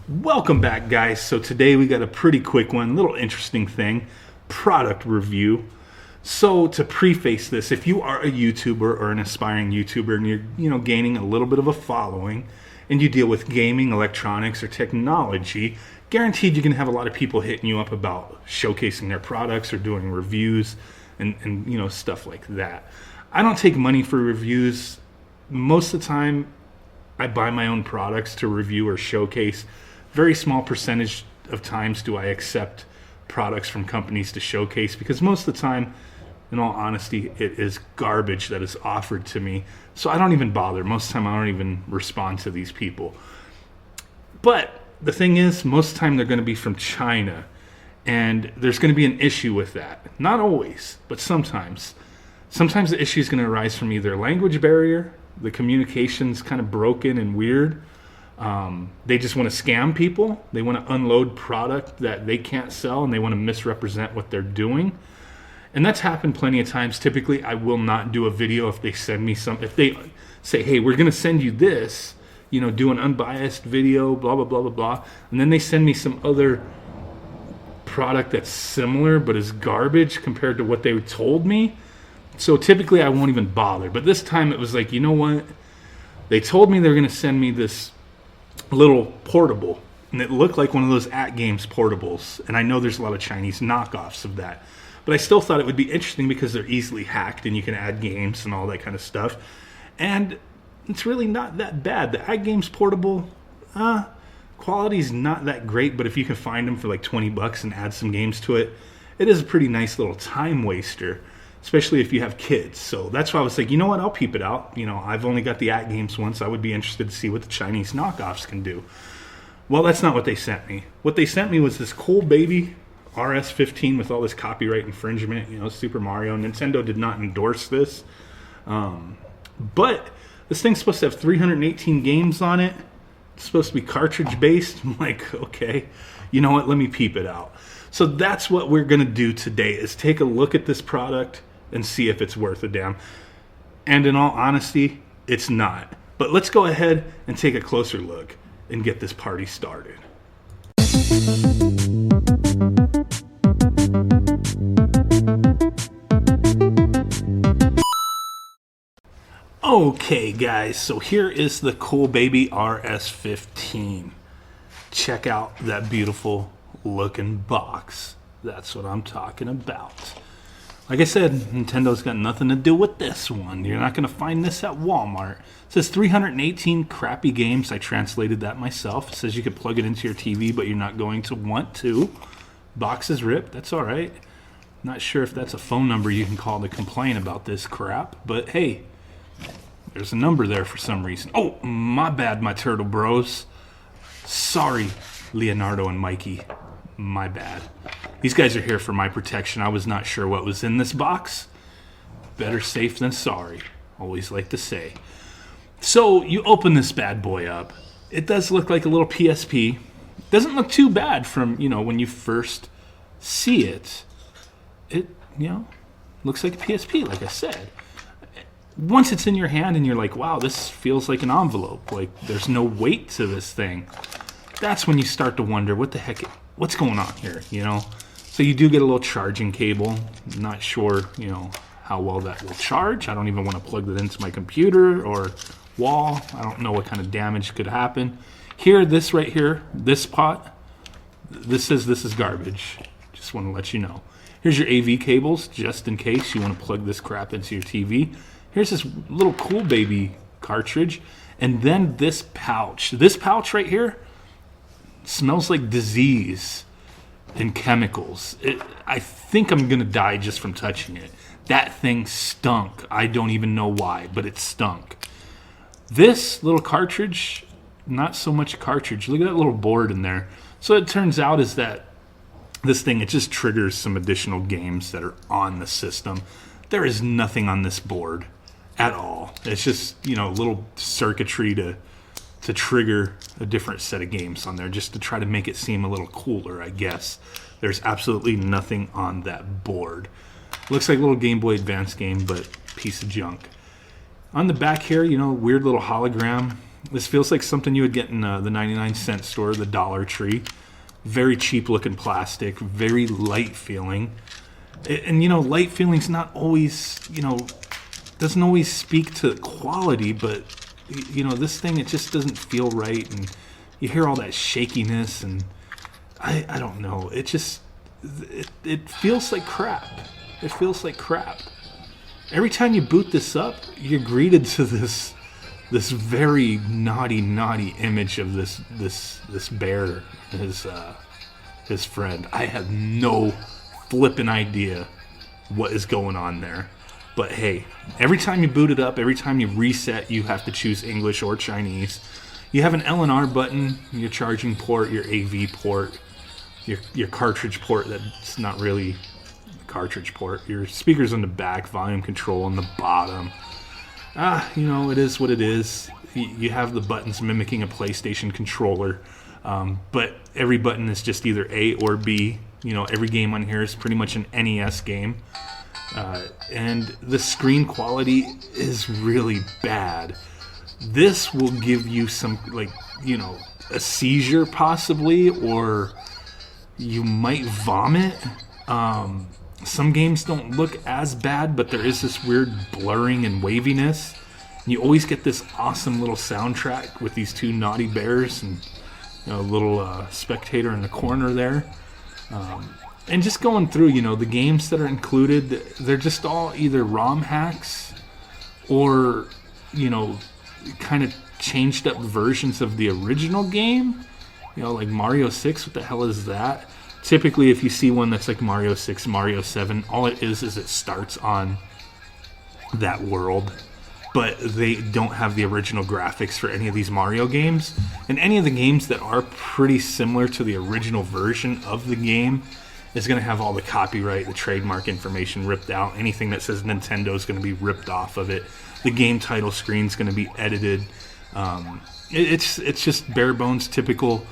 Welcome back, guys. So today we got a pretty quick one, little interesting thing, product review. So to preface this, if you are a YouTuber or an aspiring YouTuber and you're gaining a little bit of a following and you deal with gaming, electronics, or technology, guaranteed you're going to have a lot of people hitting you up about showcasing their products or doing reviews and stuff like that. I don't take money for reviews. Most of the time I buy my own products to review or showcase. Very small percentage of times do I accept products from companies to showcase, because most of the time, in all honesty, it is garbage that is offered to me. So I don't even bother. Most of the time I don't even respond to these people. But the thing is, most of the time they're going to be from China, and there's going to be an issue with that. Not always, but sometimes. Sometimes the issue is going to arise from either language barrier, the communication's kind of broken and weird. They just want to scam people. They want to unload product that they can't sell, and they want to misrepresent what they're doing. And that's happened plenty of times. Typically, I will not do a video if they send me if they say, hey, we're going to send you this, do an unbiased video, blah, blah, blah, blah, blah. And then they send me some other product that's similar but is garbage compared to what they told me. So typically I won't even bother. But this time it was like, you know what? They told me they were going to send me this little portable, and it looked like one of those AtGames portables. And I know there's a lot of Chinese knockoffs of that. But I still thought it would be interesting because they're easily hacked and you can add games and all that kind of stuff. And it's really not that bad. The AtGames portable, quality's not that great, but if you can find them for like $20 and add some games to it, it is a pretty nice little time waster, especially if you have kids. So that's why I was like, you know what, I'll peep it out. I've only got the AtGames once. I would be interested to see what the Chinese knockoffs can do. Well, that's not what they sent me. What they sent me was this Coolbaby RS-15 with all this copyright infringement, Super Mario. Nintendo did not endorse this. But this thing's supposed to have 318 games on it. It's supposed to be cartridge based. I'm like, okay, you know what, let me peep it out. So that's what we're going to do today, is take a look at this product and see if it's worth a damn. And in all honesty, it's not. But let's go ahead and take a closer look and get this party started. Okay, guys, so here is the Coolbaby RS-15. Check out that beautiful looking box. That's what I'm talking about. Like I said, Nintendo's got nothing to do with this one. You're not going to find this at Walmart. It says 318 crappy games. I translated that myself. It says you can plug it into your TV, but you're not going to want to. Box is ripped. That's all right. Not sure if that's a phone number you can call to complain about this crap, but hey, there's a number there for some reason. Oh, my bad, my turtle bros. Sorry, Leonardo and Mikey. My bad. These guys are here for my protection. I was not sure what was in this box. Better safe than sorry. Always like to say. So you open this bad boy up. It does look like a little PSP. Doesn't look too bad from, when you first see it. It, looks like a PSP, like I said. Once it's in your hand and you're like, wow, this feels like an envelope. Like, there's no weight to this thing. That's when you start to wonder, what the heck, what's going on here, So you do get a little charging cable. Not sure, how well that will charge. I don't even want to plug that into my computer or wall. I don't know what kind of damage could happen. Here, this right here, this pot, this says this is garbage. Just want to let you know. Here's your AV cables, just in case you want to plug this crap into your TV. Here's this little Coolbaby cartridge. And then this pouch. This pouch right here smells like disease and chemicals. I think I'm going to die just from touching it. That thing stunk. I don't even know why, but it stunk. This little cartridge, not so much cartridge. Look at that little board in there. So it turns out is that this thing, it just triggers some additional games that are on the system. There is nothing on this board at all. It's just, a little circuitry to trigger a different set of games on there, just to try to make it seem a little cooler, I guess. There's absolutely nothing on that board. Looks like a little Game Boy Advance game, but piece of junk. On the back here, weird little hologram. This feels like something you would get in the 99-cent store, the Dollar Tree. Very cheap looking plastic, very light feeling. And, you know, light feeling's not always, you know, doesn't always speak to quality, but, you know, this thing, it just doesn't feel right. And you hear all that shakiness, and I don't know. It just, it feels like crap. It feels like crap. Every time you boot this up, you're greeted to this very naughty image of this bear, his friend. I have no flippin' idea what is going on there. But hey, every time you boot it up, every time you reset, you have to choose English or Chinese. You have an L&R button, your charging port, your AV port, your cartridge port that's not really a cartridge port, your speakers on the back, volume control on the bottom. You know, it is what it is. You have the buttons mimicking a PlayStation controller, but every button is just either A or B. You know, every game on here is pretty much an NES game. And the screen quality is really bad. This will give you some, like, you know, a seizure possibly, or you might vomit. Some games don't look as bad, but there is this weird blurring and waviness. And you always get this awesome little soundtrack with these two naughty bears and, you know, a little spectator in the corner there. And just going through, you know, the games that are included, they're just all either ROM hacks or, you know, kind of changed up versions of the original game. You know, like Mario 6, what the hell is that? Typically, if you see one that's like Mario 6, Mario 7, all it is it starts on that world. But they don't have the original graphics for any of these Mario games. And any of the games that are pretty similar to the original version of the game is going to have all the copyright, the trademark information ripped out. Anything that says Nintendo is going to be ripped off of it. The game title screen is going to be edited. It's just bare bones, typical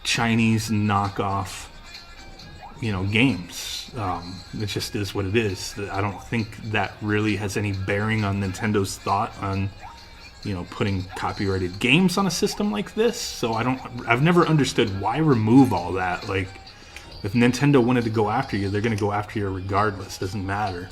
Chinese knockoff, you know, games. It just is what it is. I don't think that really has any bearing on Nintendo's thought on, you know, putting copyrighted games on a system like this. So I've never understood why remove all that. Like, if Nintendo wanted to go after you, they're going to go after you regardless. Doesn't matter.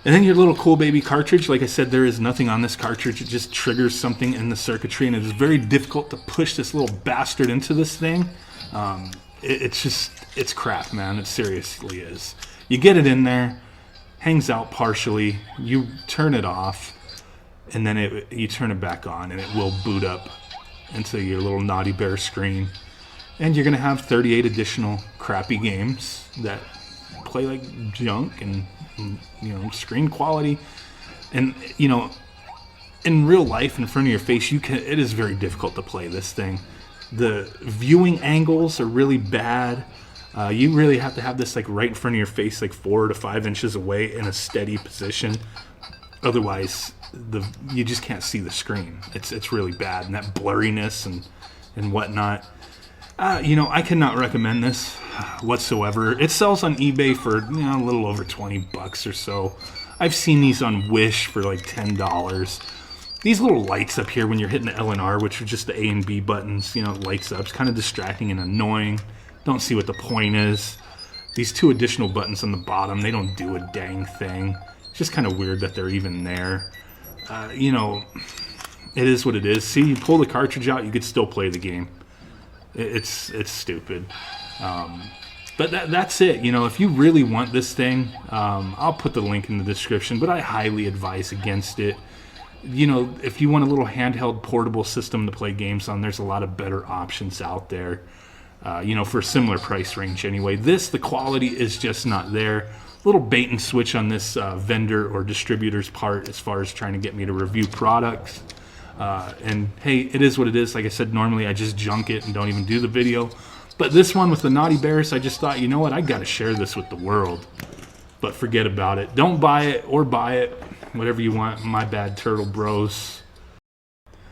And then your little Coolbaby cartridge. Like I said, there is nothing on this cartridge. It just triggers something in the circuitry, and it is very difficult to push this little bastard into this thing. It's crap, man. It seriously is. You get it in there, hangs out partially, you turn it off, and then you turn it back on, and it will boot up into your little naughty bear screen. And you're going to have 38 additional crappy games that play like junk and, you know, screen quality. And, you know, in real life, in front of your face, it is very difficult to play this thing. The viewing angles are really bad. You really have to have this like right in front of your face, like 4 to 5 inches away in a steady position. Otherwise, you just can't see the screen. It's really bad, and that blurriness and whatnot. You know, I cannot recommend this whatsoever. It sells on eBay for, you know, a little over $20 or so. I've seen these on Wish for like $10. These little lights up here when you're hitting the L and R, which are just the A and B buttons, you know, it lights up. It's kind of distracting and annoying. Don't see what the point is. These 2 additional buttons on the bottom, they don't do a dang thing. It's just kind of weird that they're even there. You know, it is what it is. See, you pull the cartridge out, you could still play the game. It's stupid. But that's it. You know, if you really want this thing, I'll put the link in the description, but I highly advise against it. You know, if you want a little handheld portable system to play games on, there's a lot of better options out there, you know, for a similar price range anyway. The quality is just not there. Little bait and switch on this vendor or distributor's part as far as trying to get me to review products. And hey, it is what it is. Like I said, normally I just junk it and don't even do the video. But this one with the naughty bears, I just thought, you know what, I gotta share this with the world. But forget about it. Don't buy it or buy it. Whatever you want. My bad, Turtle Bros.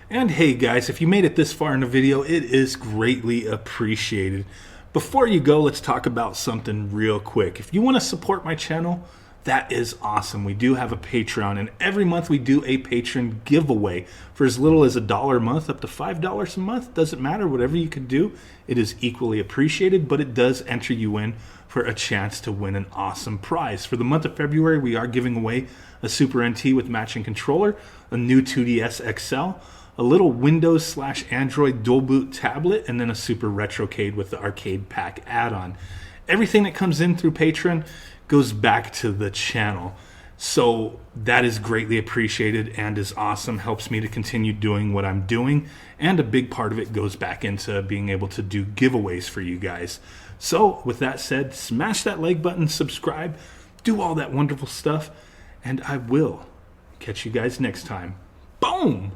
And hey guys, if you made it this far in the video, it is greatly appreciated. Before you go, let's talk about something real quick. If you want to support my channel, that is awesome. We do have a Patreon, and every month we do a Patron giveaway for as little as $1 a month up to $5 a month. Doesn't matter, whatever you can do, it is equally appreciated, but it does enter you in for a chance to win an awesome prize. For the month of February, we are giving away a Super NT with matching controller, a new 2DS XL, a little Windows/Android dual boot tablet, and then a Super Retrocade with the Arcade Pack add-on. Everything that comes in through Patreon goes back to the channel. So that is greatly appreciated and is awesome, helps me to continue doing what I'm doing, and a big part of it goes back into being able to do giveaways for you guys. So with that said, smash that like button, subscribe, do all that wonderful stuff, and I will catch you guys next time. Boom!